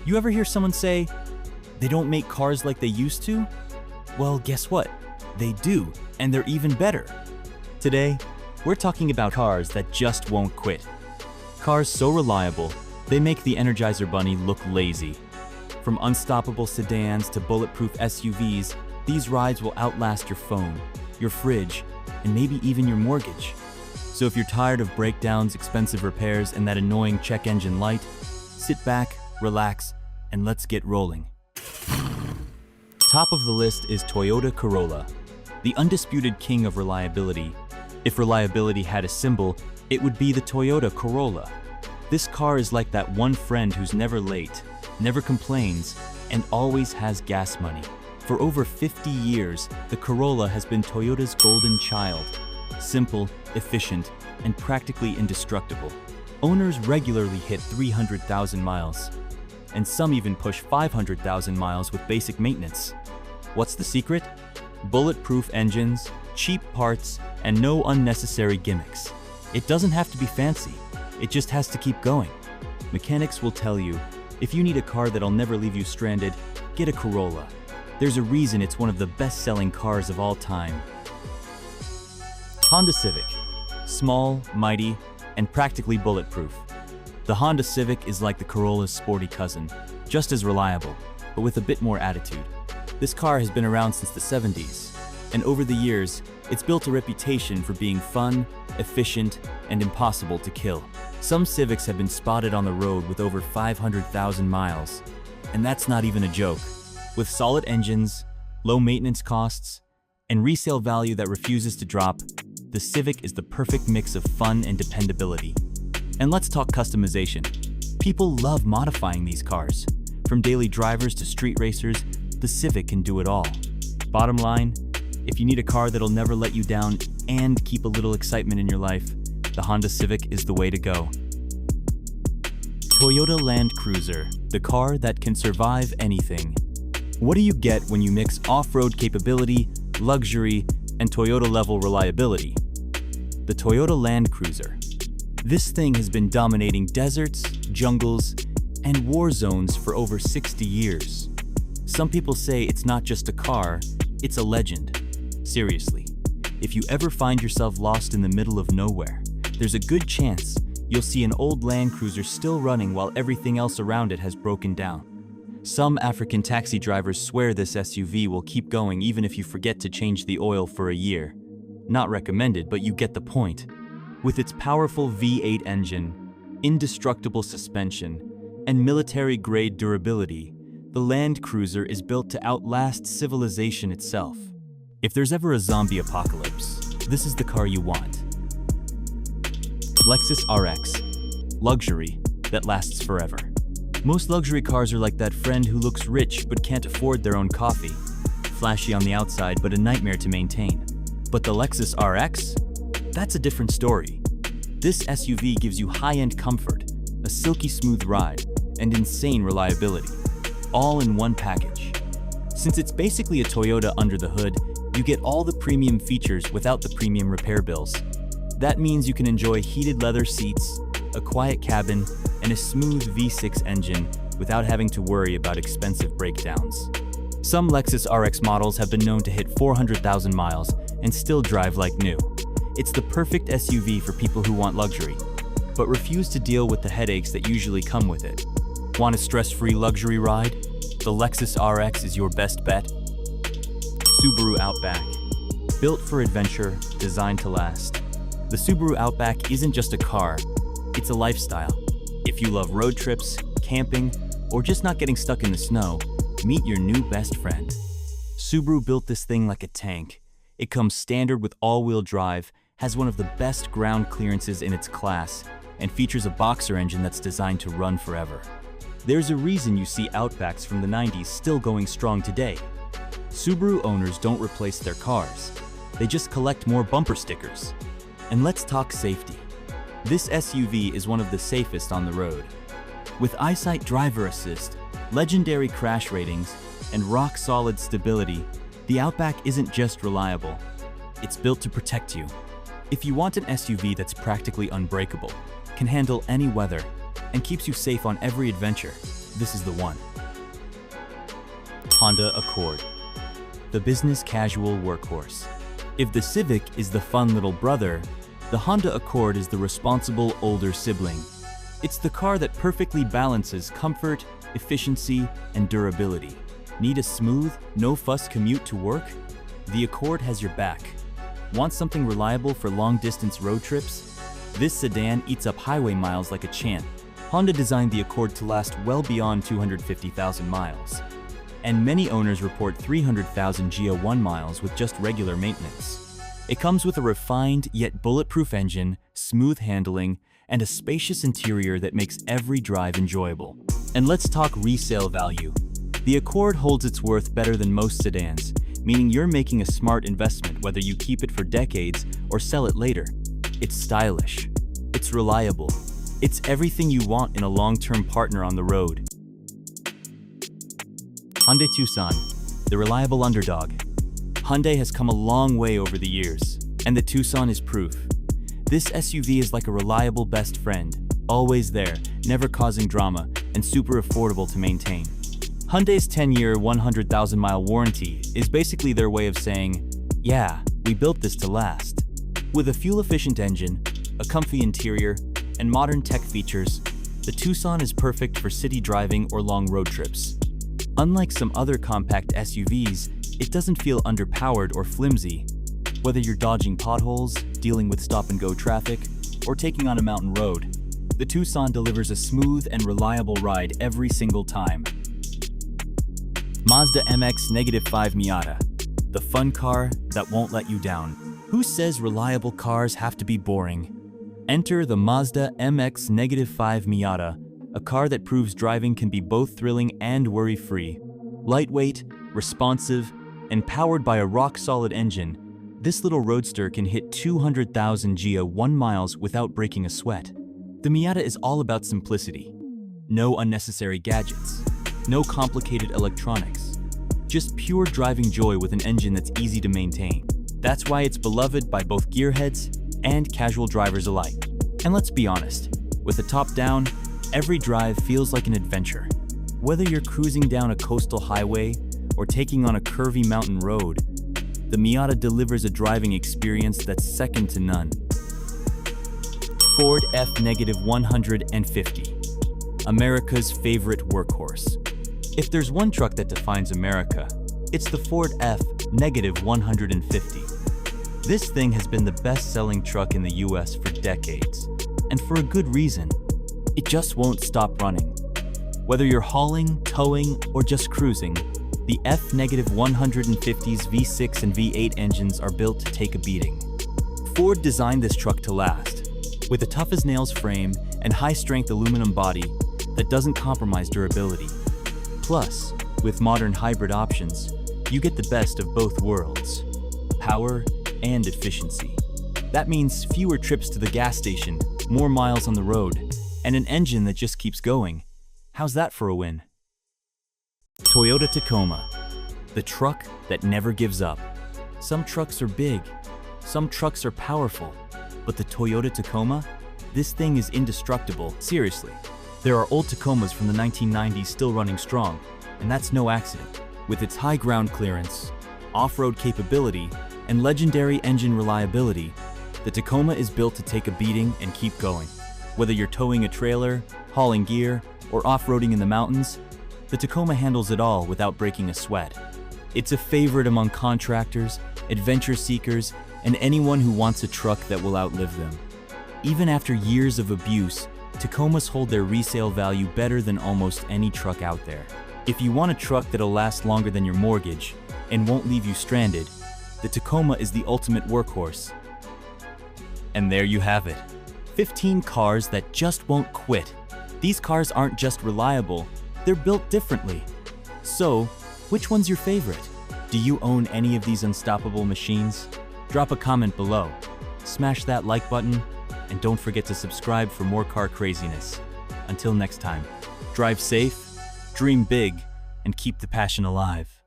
You ever hear someone say, they don't make cars like they used to? Well, guess what? They do, and they're even better. Today, we're talking about cars that just won't quit. Cars so reliable, they make the Energizer Bunny look lazy. From unstoppable sedans to bulletproof SUVs, these rides will outlast your phone, your fridge, and maybe even your mortgage. So if you're tired of breakdowns, expensive repairs, and that annoying check engine light, sit back, relax, and let's get rolling. Top of the list is Toyota Corolla, the undisputed king of reliability. If reliability had a symbol, it would be the Toyota Corolla. This car is like that one friend who's never late, never complains, and always has gas money. For over 50 years, the Corolla has been Toyota's golden child. Simple, efficient, and practically indestructible. Owners regularly hit 300,000 miles, and some even push 500,000 miles with basic maintenance. What's the secret? Bulletproof engines, cheap parts, and no unnecessary gimmicks. It doesn't have to be fancy, it just has to keep going. Mechanics will tell you, if you need a car that'll never leave you stranded, get a Corolla. There's a reason it's one of the best-selling cars of all time. Honda Civic. Small, mighty, and practically bulletproof. The Honda Civic is like the Corolla's sporty cousin, just as reliable, but with a bit more attitude. This car has been around since the 70s, and over the years, it's built a reputation for being fun, efficient, and impossible to kill. Some Civics have been spotted on the road with over 500,000 miles, and that's not even a joke. With solid engines, low maintenance costs, and resale value that refuses to drop, the Civic is the perfect mix of fun and dependability. And let's talk customization. People love modifying these cars. From daily drivers to street racers, the Civic can do it all. Bottom line, if you need a car that'll never let you down and keep a little excitement in your life, the Honda Civic is the way to go. Toyota Land Cruiser, the car that can survive anything. What do you get when you mix off-road capability, luxury, and Toyota-level reliability? The Toyota Land Cruiser. This thing has been dominating deserts, jungles, and war zones for over 60 years. Some people say it's not just a car, it's a legend. Seriously, if you ever find yourself lost in the middle of nowhere, there's a good chance you'll see an old Land Cruiser still running while everything else around it has broken down. Some African taxi drivers swear this SUV will keep going even if you forget to change the oil for a year. Not recommended, but you get the point. With its powerful V8 engine, indestructible suspension, and military-grade durability, the Land Cruiser is built to outlast civilization itself. If there's ever a zombie apocalypse, this is the car you want. Lexus RX. Luxury that lasts forever. Most luxury cars are like that friend who looks rich but can't afford their own coffee. Flashy on the outside, but a nightmare to maintain. But the Lexus RX? That's a different story. This SUV gives you high-end comfort, a silky smooth ride, and insane reliability, all in one package. Since it's basically a Toyota under the hood, you get all the premium features without the premium repair bills. That means you can enjoy heated leather seats, a quiet cabin, and a smooth V6 engine without having to worry about expensive breakdowns. Some Lexus RX models have been known to hit 400,000 miles and still drive like new. It's the perfect SUV for people who want luxury, but refuse to deal with the headaches that usually come with it. Want a stress-free luxury ride? The Lexus RX is your best bet. Subaru Outback. Built for adventure, designed to last. The Subaru Outback isn't just a car, it's a lifestyle. If you love road trips, camping, or just not getting stuck in the snow, meet your new best friend. Subaru built this thing like a tank. It comes standard with all-wheel drive, has one of the best ground clearances in its class, and features a boxer engine that's designed to run forever. There's a reason you see Outbacks from the 90s still going strong today. Subaru owners don't replace their cars. They just collect more bumper stickers. And let's talk safety. This SUV is one of the safest on the road. With EyeSight driver assist, legendary crash ratings, and rock-solid stability, the Outback isn't just reliable. It's built to protect you. If you want an SUV that's practically unbreakable, can handle any weather, and keeps you safe on every adventure, this is the one. Honda Accord, the business casual workhorse. If the Civic is the fun little brother, the Honda Accord is the responsible older sibling. It's the car that perfectly balances comfort, efficiency, and durability. Need a smooth, no-fuss commute to work? The Accord has your back. Want something reliable for long-distance road trips? This sedan eats up highway miles like a champ. Honda designed the Accord to last well beyond 250,000 miles. And many owners report 300,000 GO1 miles with just regular maintenance. It comes with a refined yet bulletproof engine, smooth handling, and a spacious interior that makes every drive enjoyable. And let's talk resale value. The Accord holds its worth better than most sedans, meaning you're making a smart investment whether you keep it for decades or sell it later. It's stylish. It's reliable. It's everything you want in a long-term partner on the road. Hyundai Tucson, the reliable underdog. Hyundai has come a long way over the years, and the Tucson is proof. This SUV is like a reliable best friend, always there, never causing drama, and super affordable to maintain. Hyundai's 10-year, 100,000-mile warranty is basically their way of saying, yeah, we built this to last. With a fuel-efficient engine, a comfy interior, and modern tech features, the Tucson is perfect for city driving or long road trips. Unlike some other compact SUVs, it doesn't feel underpowered or flimsy. Whether you're dodging potholes, dealing with stop-and-go traffic, or taking on a mountain road, the Tucson delivers a smooth and reliable ride every single time. Mazda MX-5 Miata, the fun car that won't let you down. Who says reliable cars have to be boring? Enter the Mazda MX-5 Miata, a car that proves driving can be both thrilling and worry-free. Lightweight, responsive, and powered by a rock-solid engine, this little roadster can hit 200,000 GO1 miles without breaking a sweat. The Miata is all about simplicity. No unnecessary gadgets. No complicated electronics. Just pure driving joy with an engine that's easy to maintain. That's why it's beloved by both gearheads and casual drivers alike. And let's be honest, with the top down, every drive feels like an adventure. Whether you're cruising down a coastal highway or taking on a curvy mountain road, the Miata delivers a driving experience that's second to none. Ford F-150, America's favorite workhorse. If there's one truck that defines America, it's the Ford F-150. This thing has been the best-selling truck in the US for decades, and for a good reason. It just won't stop running. Whether you're hauling, towing, or just cruising, the F-150's V6 and V8 engines are built to take a beating. Ford designed this truck to last, with a tough-as-nails frame and high-strength aluminum body that doesn't compromise durability. Plus, with modern hybrid options, you get the best of both worlds, power and efficiency. That means fewer trips to the gas station, more miles on the road, and an engine that just keeps going. How's that for a win? Toyota Tacoma, the truck that never gives up. Some trucks are big, some trucks are powerful, but the Toyota Tacoma? This thing is indestructible, seriously. There are old Tacomas from the 1990s still running strong, and that's no accident. With its high ground clearance, off-road capability, and legendary engine reliability, the Tacoma is built to take a beating and keep going. Whether you're towing a trailer, hauling gear, or off-roading in the mountains, the Tacoma handles it all without breaking a sweat. It's a favorite among contractors, adventure seekers, and anyone who wants a truck that will outlive them. Even after years of abuse, Tacomas hold their resale value better than almost any truck out there. If you want a truck that'll last longer than your mortgage and won't leave you stranded, the Tacoma is the ultimate workhorse. And there you have it. 15 cars that just won't quit. These cars aren't just reliable, they're built differently. So, which one's your favorite? Do you own any of these unstoppable machines? Drop a comment below, smash that like button, and don't forget to subscribe for more car craziness. Until next time, drive safe, dream big, and keep the passion alive.